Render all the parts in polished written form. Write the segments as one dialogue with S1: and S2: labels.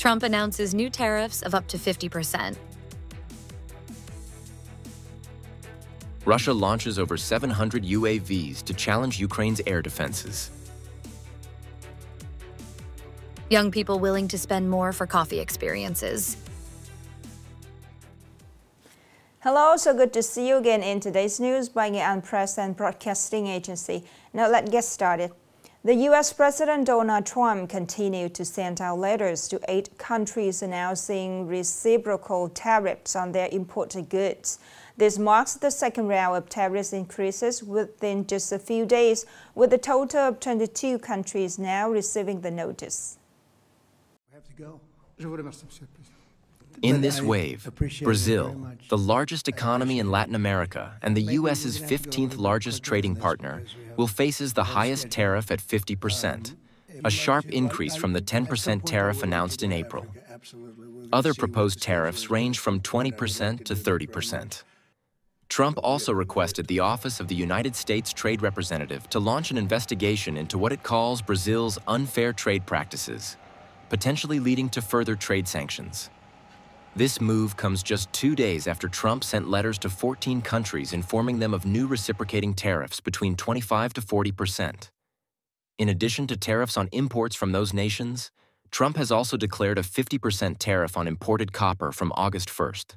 S1: Trump announces new tariffs of up to 50%.
S2: Russia launches over 700 UAVs to challenge Ukraine's air defenses.
S1: Young people willing to spend more for coffee experiences.
S3: Hello, so good to see you again in today's news by Nghệ An Press and Broadcasting Agency. Now let's get started. The U.S. President Donald Trump continued to send out letters to 8 countries announcing reciprocal tariffs on their imported goods. This marks the second round of tariff increases within just a few days, with a total of 22 countries now receiving the notice.
S2: In this wave, Brazil, the largest economy in Latin America and the U.S.'s 15th largest trading partner, will face the highest tariff at 50%, a sharp increase from the 10% tariff announced in April. Other proposed tariffs range from 20% to 30%. Trump also requested the Office of the United States Trade Representative to launch an investigation into what it calls Brazil's unfair trade practices, potentially leading to further trade sanctions. This move comes just 2 days after Trump sent letters to 14 countries informing them of new reciprocating tariffs between 25 to 40%. In addition to tariffs on imports from those nations, Trump has also declared a 50% tariff on imported copper from August 1st.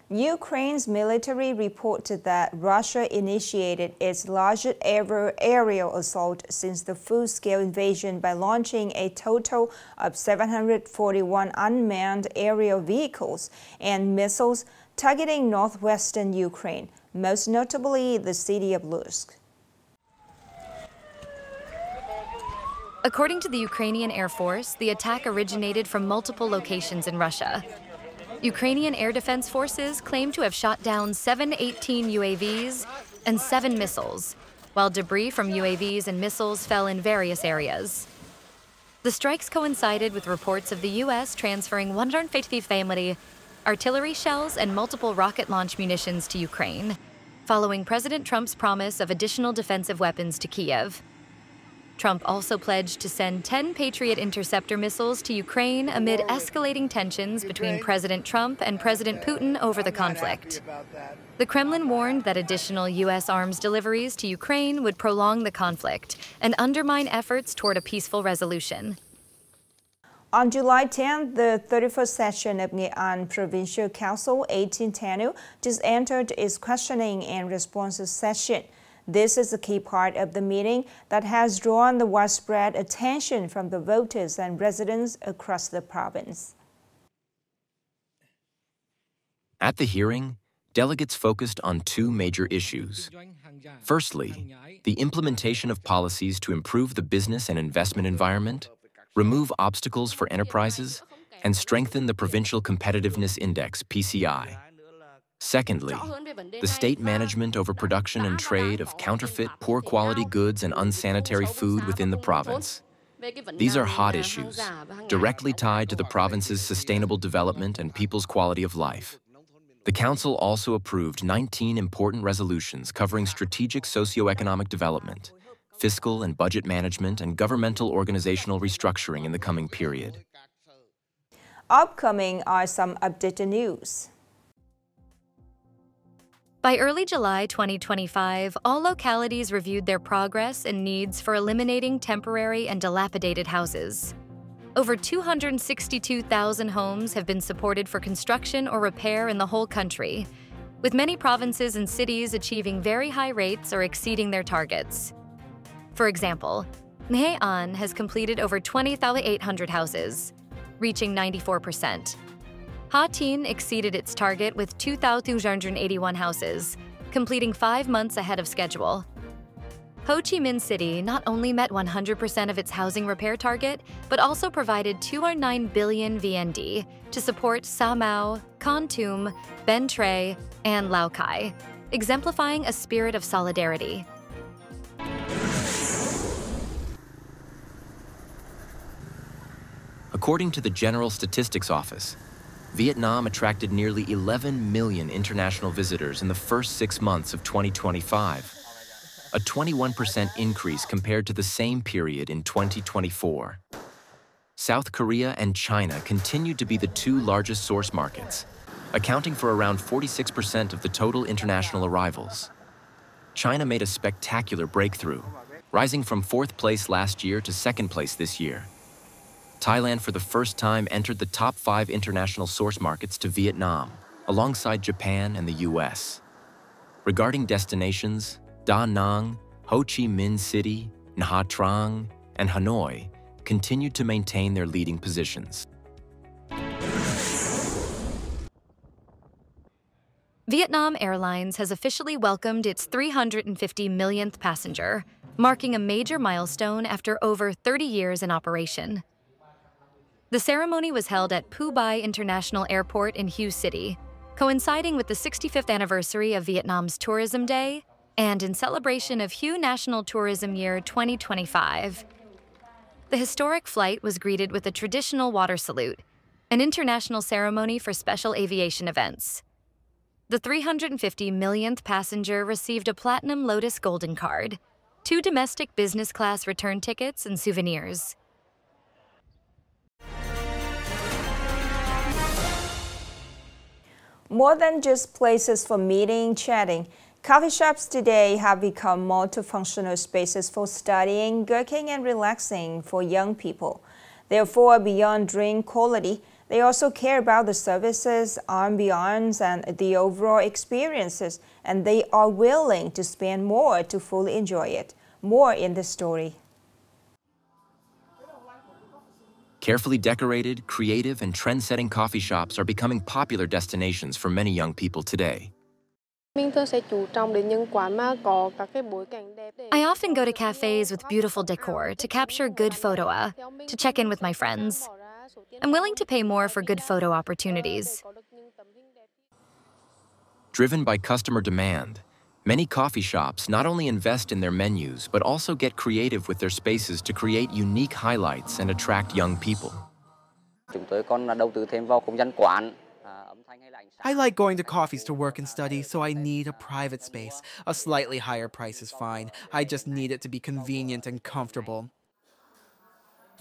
S3: Ukraine's military reported that Russia initiated its largest ever aerial assault since the full-scale invasion by launching a total of 741 unmanned aerial vehicles and missiles targeting northwestern Ukraine, most notably the city of Lutsk.
S1: According to the Ukrainian Air Force, the attack originated from multiple locations in Russia. Ukrainian Air Defense Forces claim to have shot down 7 UAVs and 7 missiles, while debris from UAVs and missiles fell in various areas. The strikes coincided with reports of the U.S. transferring 150 family artillery shells and multiple rocket launch munitions to Ukraine, following President Trump's promise of additional defensive weapons to Kyiv. Trump also pledged to send 10 Patriot interceptor missiles to Ukraine amid escalating tensions between President Trump and President Putin over the conflict. The Kremlin warned that additional U.S. arms deliveries to Ukraine would prolong the conflict and undermine efforts toward a peaceful resolution.
S3: On July 10th, the 31st session of Nghệ An Provincial Council 1810 just entered its questioning and responses session. This is a key part of the meeting that has drawn the widespread attention from the voters and residents across the province.
S2: At the hearing, delegates focused on 2 major issues. Firstly, the implementation of policies to improve the business and investment environment, remove obstacles for enterprises, and strengthen the Provincial Competitiveness Index, PCI. Secondly, the state management over production and trade of counterfeit, poor-quality goods and unsanitary food within the province. These are hot issues, directly tied to the province's sustainable development and people's quality of life. The Council also approved 19 important resolutions covering strategic socioeconomic development, fiscal and budget management, and governmental organizational restructuring in the coming period.
S3: Upcoming are some updated news.
S1: By early July 2025, all localities reviewed their progress and needs for eliminating temporary and dilapidated houses. Over 262,000 homes have been supported for construction or repair in the whole country, with many provinces and cities achieving very high rates or exceeding their targets. For example, Nghệ An has completed over 20,800 houses, reaching 94%. Ha Tin exceeded its target with 2,281 houses, completing 5 months ahead of schedule. Ho Chi Minh City not only met 100% of its housing repair target, but also provided 2.9 billion VND to support Sa Mau, Kon Tum, Ben Tre, and Lao Cai, exemplifying a spirit of solidarity.
S2: According to the General Statistics Office, Vietnam attracted nearly 11 million international visitors in the first 6 months of 2025, a 21% increase compared to the same period in 2024. South Korea and China continued to be the two largest source markets, accounting for around 46% of the total international arrivals. China made a spectacular breakthrough, rising from 4th place last year to 2nd place this year. Thailand for the first time entered the top 5 international source markets to Vietnam, alongside Japan and the US. Regarding destinations, Da Nang, Ho Chi Minh City, Nha Trang, and Hanoi continued to maintain their leading positions.
S1: Vietnam Airlines has officially welcomed its 350 millionth passenger, marking a major milestone after over 30 years in operation. The ceremony was held at Phu Bai International Airport in Hue City, coinciding with the 65th anniversary of Vietnam's Tourism Day and in celebration of Hue National Tourism Year 2025. The historic flight was greeted with a traditional water salute, an international ceremony for special aviation events. The 350 millionth passenger received a Platinum Lotus Golden Card, 2 domestic business class return tickets, and souvenirs.
S3: More than just places for meeting, chatting, coffee shops today have become multifunctional spaces for studying, working, and relaxing for young people. Therefore, beyond drink quality, they also care about the services, ambiance, and the overall experiences, and they are willing to spend more to fully enjoy it. More in this story.
S2: Carefully decorated, creative, and trend-setting coffee shops are becoming popular destinations for many young people today.
S1: I often go to cafes with beautiful decor to capture good photo, to check in with my friends. I'm willing to pay more for good photo opportunities.
S2: Driven by customer demand, many coffee shops not only invest in their menus, but also get creative with their spaces to create unique highlights and attract young people.
S4: I like going to coffees to work and study, so I need a private space. A slightly higher price is fine. I just need it to be convenient and comfortable.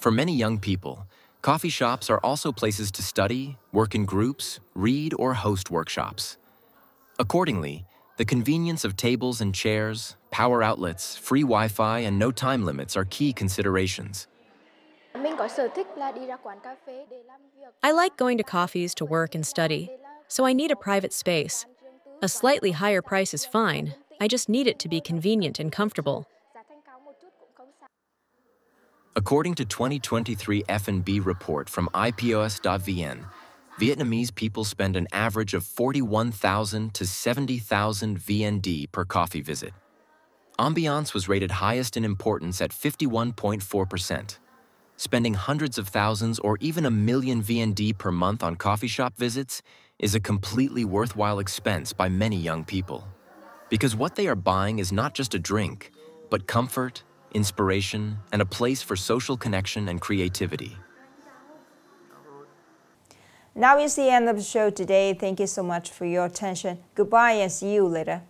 S2: For many young people, coffee shops are also places to study, work in groups, read, or host workshops. Accordingly, the convenience of tables and chairs, power outlets, free Wi-Fi, and no time limits are key considerations.
S5: I like going to coffees to work and study, so I need a private space. A slightly higher price is fine. I just need it to be convenient and comfortable.
S2: According to 2023 F&B report from IPOS.vn, Vietnamese people spend an average of 41,000 to 70,000 VND per coffee visit. Ambiance was rated highest in importance at 51.4%. Spending hundreds of thousands or even 1 million VND per month on coffee shop visits is a completely worthwhile expense by many young people. Because what they are buying is not just a drink, but comfort, inspiration, and a place for social connection and creativity.
S3: Now is the end of the show today. Thank you so much for your attention. Goodbye and see you later.